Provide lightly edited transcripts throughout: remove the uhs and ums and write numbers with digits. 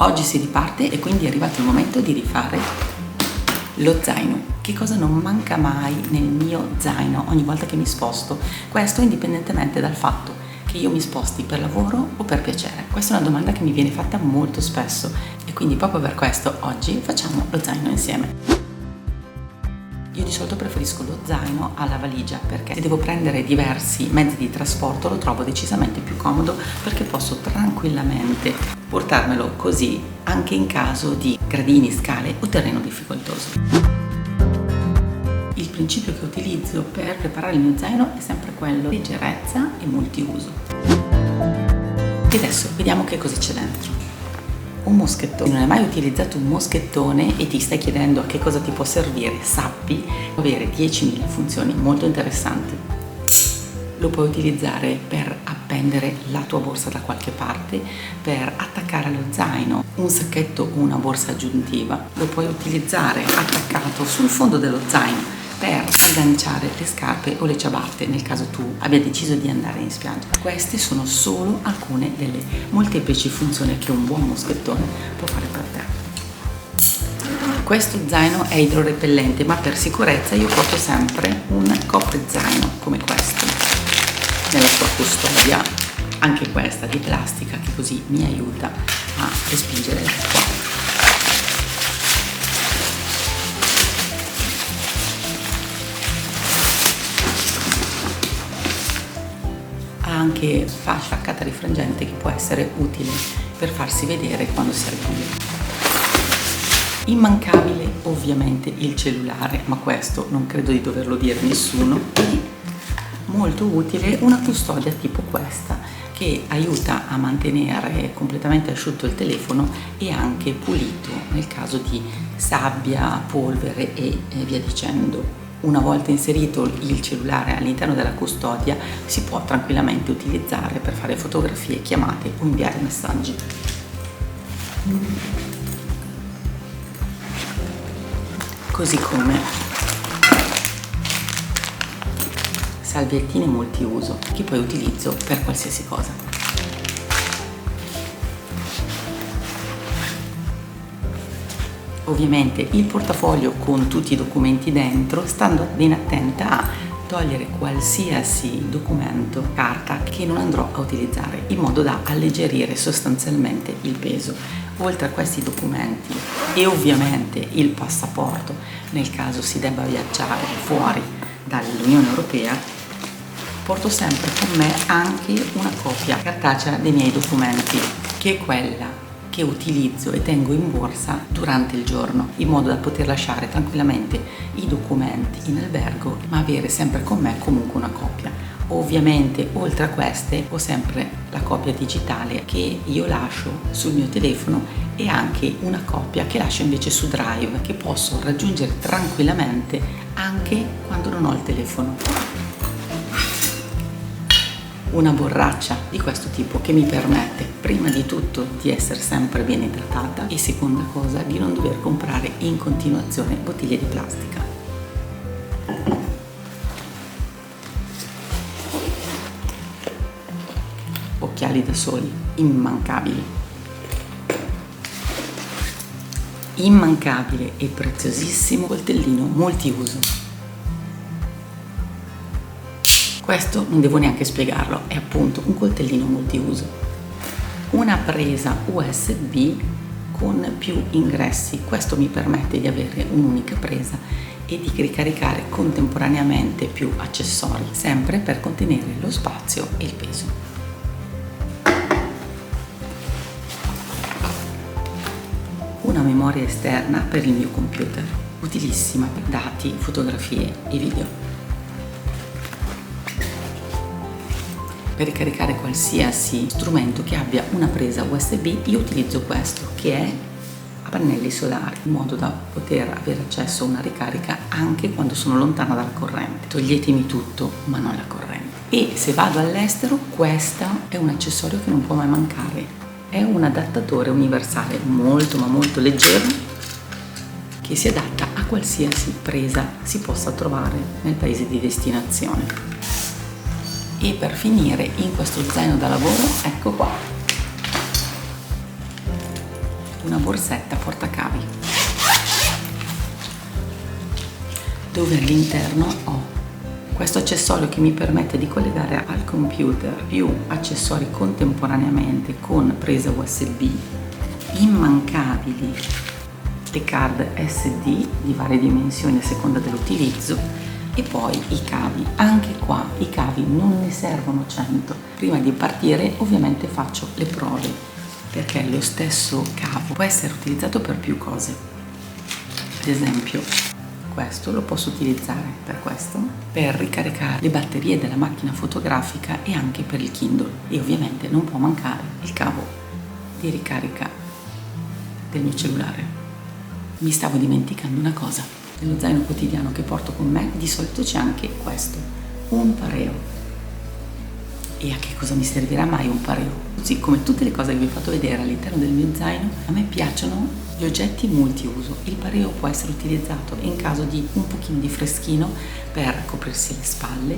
Oggi si riparte e quindi è arrivato il momento di rifare lo zaino. Che cosa non manca mai nel mio zaino ogni volta che mi sposto? Questo indipendentemente dal fatto che io mi sposti per lavoro o per piacere. Questa è una domanda che mi viene fatta molto spesso e quindi proprio per questo oggi facciamo lo zaino insieme. Io di solito preferisco lo zaino alla valigia perché se devo prendere diversi mezzi di trasporto lo trovo decisamente più comodo perché posso tranquillamente portarmelo così anche in caso di gradini, scale o terreno difficoltoso. Il principio che utilizzo per preparare il mio zaino è sempre quello di leggerezza e multiuso. E adesso vediamo che cosa c'è dentro. Un moschettone. Se non hai mai utilizzato un moschettone e ti stai chiedendo a che cosa ti può servire, sappi avere 10.000 funzioni molto interessanti. Lo puoi utilizzare per appendere la tua borsa da qualche parte, per attaccare allo zaino un sacchetto o una borsa aggiuntiva. Lo puoi utilizzare attaccato sul fondo dello zaino per agganciare le scarpe o le ciabatte nel caso tu abbia deciso di andare in spiaggia. Queste sono solo alcune delle molteplici funzioni che un buon moschettone può fare per te. Questo zaino è idrorepellente, ma per sicurezza io porto sempre un coprizaino come questo nella sua custodia, anche questa di plastica, che così mi aiuta a respingere l'acqua. Ha anche fascia attaccata rifrangente che può essere utile per farsi vedere quando si è al buio. Immancabile ovviamente il cellulare, ma questo non credo di doverlo dire a nessuno. E molto utile una custodia tipo questa che aiuta a mantenere completamente asciutto il telefono e anche pulito nel caso di sabbia, polvere e via dicendo. Una volta inserito il cellulare all'interno della custodia si può tranquillamente utilizzare per fare fotografie, chiamate o inviare messaggi. Così come salviettine multiuso che poi utilizzo per qualsiasi cosa. Ovviamente il portafoglio con tutti i documenti dentro, stando ben attenta a togliere qualsiasi documento, carta che non andrò a utilizzare, in modo da alleggerire sostanzialmente il peso. Oltre a questi documenti e ovviamente il passaporto, nel caso si debba viaggiare fuori dall'Unione Europea, porto sempre con me anche una copia cartacea dei miei documenti, che è quella che utilizzo e tengo in borsa durante il giorno, in modo da poter lasciare tranquillamente i documenti in albergo, ma avere sempre con me comunque una copia. Ovviamente oltre a queste ho sempre la copia digitale che io lascio sul mio telefono e anche una copia che lascio invece su Drive, che posso raggiungere tranquillamente anche quando non ho il telefono. Una borraccia di questo tipo che mi permette prima di tutto di essere sempre ben idratata e seconda cosa di non dover comprare in continuazione bottiglie di plastica. Occhiali da sole immancabili. Immancabile e preziosissimo coltellino multiuso. Questo non devo neanche spiegarlo, è appunto un coltellino multiuso. Una presa USB con più ingressi, questo mi permette di avere un'unica presa e di ricaricare contemporaneamente più accessori, sempre per contenere lo spazio e il peso. Una memoria esterna per il mio computer, utilissima per dati, fotografie e video. Per ricaricare qualsiasi strumento che abbia una presa USB io utilizzo questo, che è a pannelli solari, in modo da poter avere accesso a una ricarica anche quando sono lontana dalla corrente. Toglietemi tutto ma non la corrente. E se vado all'estero, questo è un accessorio che non può mai mancare. È un adattatore universale molto ma molto leggero che si adatta a qualsiasi presa si possa trovare nel paese di destinazione. E per finire in questo zaino da lavoro, ecco qua, una borsetta portacavi dove all'interno ho questo accessorio che mi permette di collegare al computer più accessori contemporaneamente con presa USB, immancabili le card SD di varie dimensioni a seconda dell'utilizzo e poi i cavi. Anche qua i cavi non ne servono 100. Prima di partire ovviamente faccio le prove perché lo stesso cavo può essere utilizzato per più cose. Ad esempio questo lo posso utilizzare per ricaricare le batterie della macchina fotografica e anche per il Kindle, e ovviamente non può mancare il cavo di ricarica del mio cellulare. Mi stavo dimenticando una cosa: nello zaino quotidiano che porto con me di solito c'è anche questo, un pareo. E a che cosa mi servirà mai un pareo? Così come tutte le cose che vi ho fatto vedere all'interno del mio zaino, a me piacciono gli oggetti multiuso. Il pareo può essere utilizzato in caso di un pochino di freschino per coprirsi le spalle,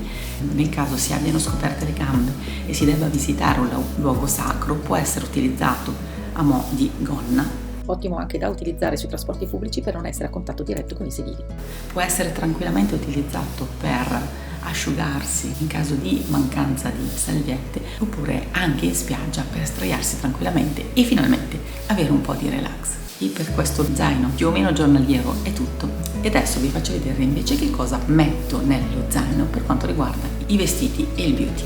nel caso si abbiano scoperte le gambe e si debba visitare un luogo sacro, può essere utilizzato a mo' di gonna. Ottimo anche da utilizzare sui trasporti pubblici per non essere a contatto diretto con i sedili. Può essere tranquillamente utilizzato per asciugarsi in caso di mancanza di salviette, oppure anche in spiaggia per sdraiarsi tranquillamente e finalmente avere un po' di relax. E per questo zaino più o meno giornaliero è tutto. E adesso vi faccio vedere invece che cosa metto nello zaino per quanto riguarda i vestiti e il beauty.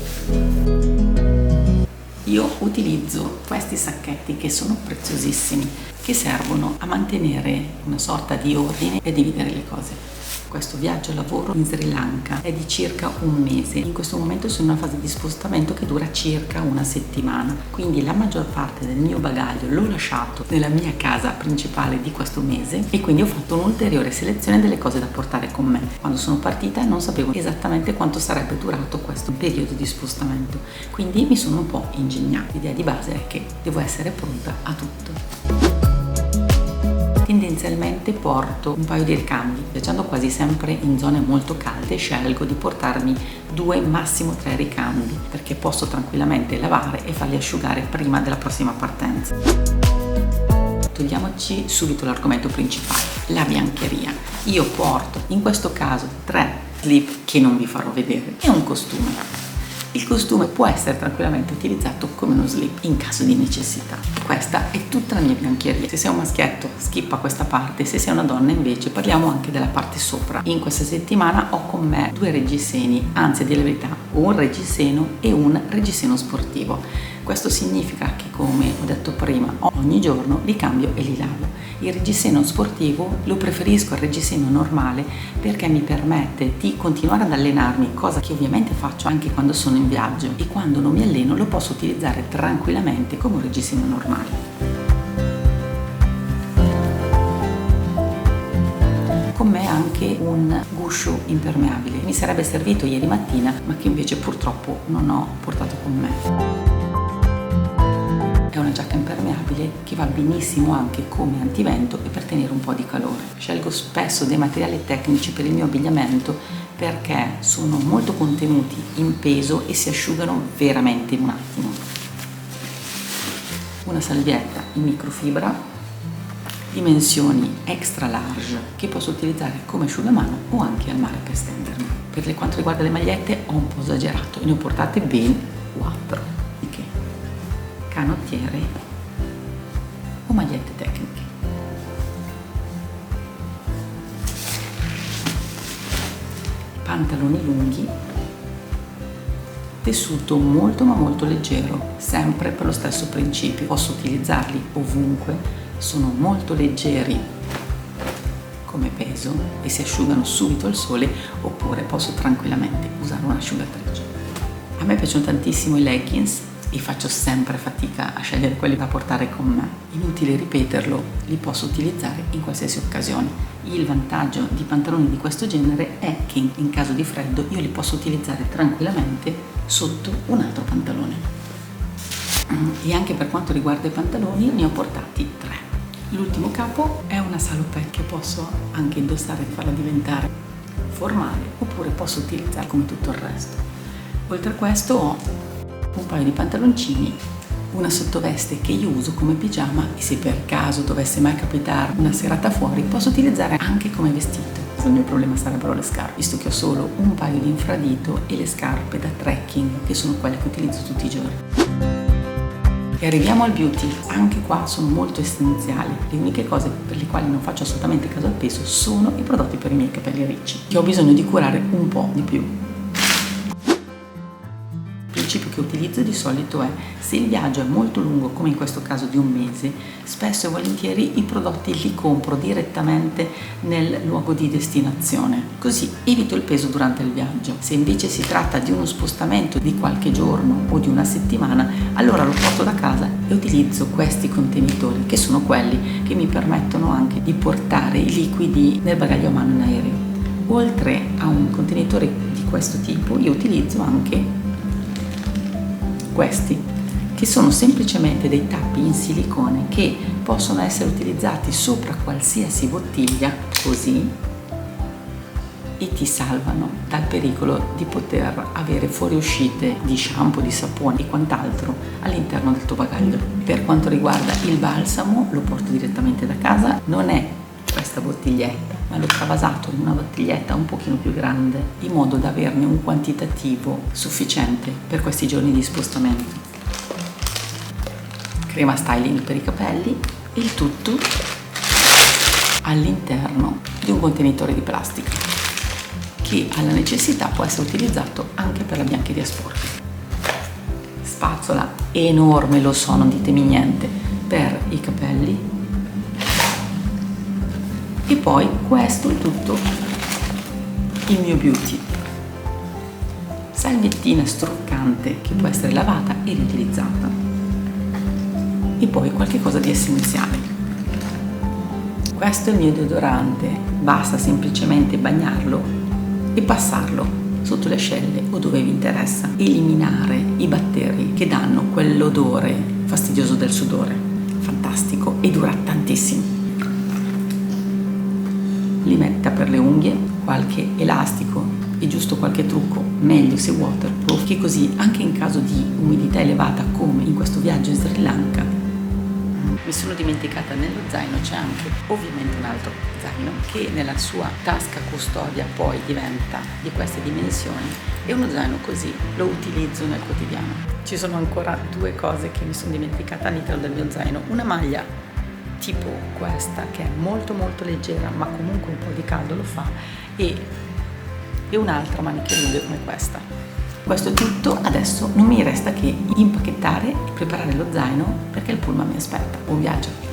Io utilizzo questi sacchetti che sono preziosissimi, che servono a mantenere una sorta di ordine e dividere le cose. Questo viaggio lavoro in Sri Lanka è di circa un mese. In questo momento sono in una fase di spostamento che dura circa una settimana, quindi la maggior parte del mio bagaglio l'ho lasciato nella mia casa principale di questo mese e quindi ho fatto un'ulteriore selezione delle cose da portare con me. Quando sono partita non sapevo esattamente quanto sarebbe durato questo periodo di spostamento, quindi mi sono un po' ingegnata. L'idea di base è che devo essere pronta a tutto. Tendenzialmente porto un paio di ricambi, viaggiando quasi sempre in zone molto calde scelgo di portarmi 2, massimo 3 ricambi, perché posso tranquillamente lavare e farli asciugare prima della prossima partenza. Togliamoci subito l'argomento principale, la biancheria. Io porto in questo caso 3 slip che non vi farò vedere e un costume. Il costume può essere tranquillamente utilizzato come uno slip in caso di necessità. Questa è tutta la mia biancheria. Se sei un maschietto, skippa questa parte, se sei una donna invece parliamo anche della parte sopra. In questa settimana ho con me 2 reggiseni, anzi a dire la verità, un reggiseno e un reggiseno sportivo. Questo significa che, come ho detto prima, ogni giorno li cambio e li lavo. Il reggiseno sportivo lo preferisco al reggiseno normale perché mi permette di continuare ad allenarmi, cosa che ovviamente faccio anche quando sono in viaggio, e quando non mi alleno lo posso utilizzare tranquillamente come un reggiseno normale. Con me anche un guscio impermeabile. Mi sarebbe servito ieri mattina, ma che invece purtroppo non ho portato con me. È una giacca impermeabile che va benissimo anche come antivento e per tenere un po' di calore. Scelgo spesso dei materiali tecnici per il mio abbigliamento perché sono molto contenuti in peso e si asciugano veramente in un attimo. Una salvietta in microfibra, dimensioni extra large, che posso utilizzare come asciugamano o anche al mare per stendermi. Per quanto riguarda le magliette ho un po' esagerato e ne ho portate ben 4. Canottiere o magliette tecniche. Pantaloni lunghi, tessuto molto ma molto leggero, sempre per lo stesso principio. Posso utilizzarli ovunque, sono molto leggeri come peso e si asciugano subito al sole, oppure posso tranquillamente usare un'asciugatrice. A me piacciono tantissimo i leggings e faccio sempre fatica a scegliere quelli da portare con me. Inutile ripeterlo, li posso utilizzare in qualsiasi occasione. Il vantaggio di pantaloni di questo genere è che in caso di freddo io li posso utilizzare tranquillamente sotto un altro pantalone. E anche per quanto riguarda i pantaloni ne ho portati 3. L'ultimo capo è una salopette che posso anche indossare e farla diventare formale, oppure posso utilizzare come tutto il resto. Oltre a questo ho un paio di pantaloncini una sottoveste che io uso come pigiama e se per caso dovesse mai capitare una serata fuori posso utilizzare anche come vestito. Il mio problema sarebbero le scarpe, visto che ho solo un paio di infradito e le scarpe da trekking, che sono quelle che utilizzo tutti i giorni. E arriviamo al beauty. Anche qua sono molto essenziali. Le uniche cose per le quali non faccio assolutamente caso al peso sono i prodotti per i miei capelli ricci, che ho bisogno di curare un po' di più. Il principio che utilizzo di solito è: se il viaggio è molto lungo, come in questo caso di un mese, spesso e volentieri i prodotti li compro direttamente nel luogo di destinazione, così evito il peso durante il viaggio. Se invece si tratta di uno spostamento di qualche giorno o di una settimana, allora lo porto da casa e utilizzo questi contenitori, che sono quelli che mi permettono anche di portare i liquidi nel bagaglio a mano in aereo. Oltre a un contenitore di questo tipo, io utilizzo anche questi, che sono semplicemente dei tappi in silicone che possono essere utilizzati sopra qualsiasi bottiglia, così, e ti salvano dal pericolo di poter avere fuoriuscite di shampoo, di sapone e quant'altro all'interno del tuo bagaglio. Per quanto riguarda il balsamo, lo porto direttamente da casa, non è questa bottiglietta, ma l'ho travasato in una bottiglietta un pochino più grande, in modo da averne un quantitativo sufficiente per questi giorni di spostamento. Crema styling per i capelli, il tutto all'interno di un contenitore di plastica che alla necessità può essere utilizzato anche per la biancheria sporca. Spazzola enorme, lo so, non ditemi niente, per i capelli. E poi questo è tutto il mio beauty. Salviettina struccante che può essere lavata e riutilizzata. E poi qualche cosa di essenziale. Questo è il mio deodorante, basta semplicemente bagnarlo e passarlo sotto le ascelle o dove vi interessa. Eliminare i batteri che danno quell'odore fastidioso del sudore. Fantastico e dura tantissimo. Limetta per le unghie, qualche elastico e giusto qualche trucco, meglio se waterproof, che così anche in caso di umidità elevata come in questo viaggio in Sri Lanka. Mi sono dimenticata, nello zaino c'è anche ovviamente un altro zaino che nella sua tasca custodia poi diventa di queste dimensioni, e uno zaino così lo utilizzo nel quotidiano. Ci sono ancora due cose che mi sono dimenticata all'interno del mio zaino: una maglia tipo questa che è molto molto leggera ma comunque un po' di caldo lo fa, e un'altra maniche lunghe come questa. Questo è tutto, adesso non mi resta che impacchettare e preparare lo zaino perché il pullman mi aspetta. Buon viaggio!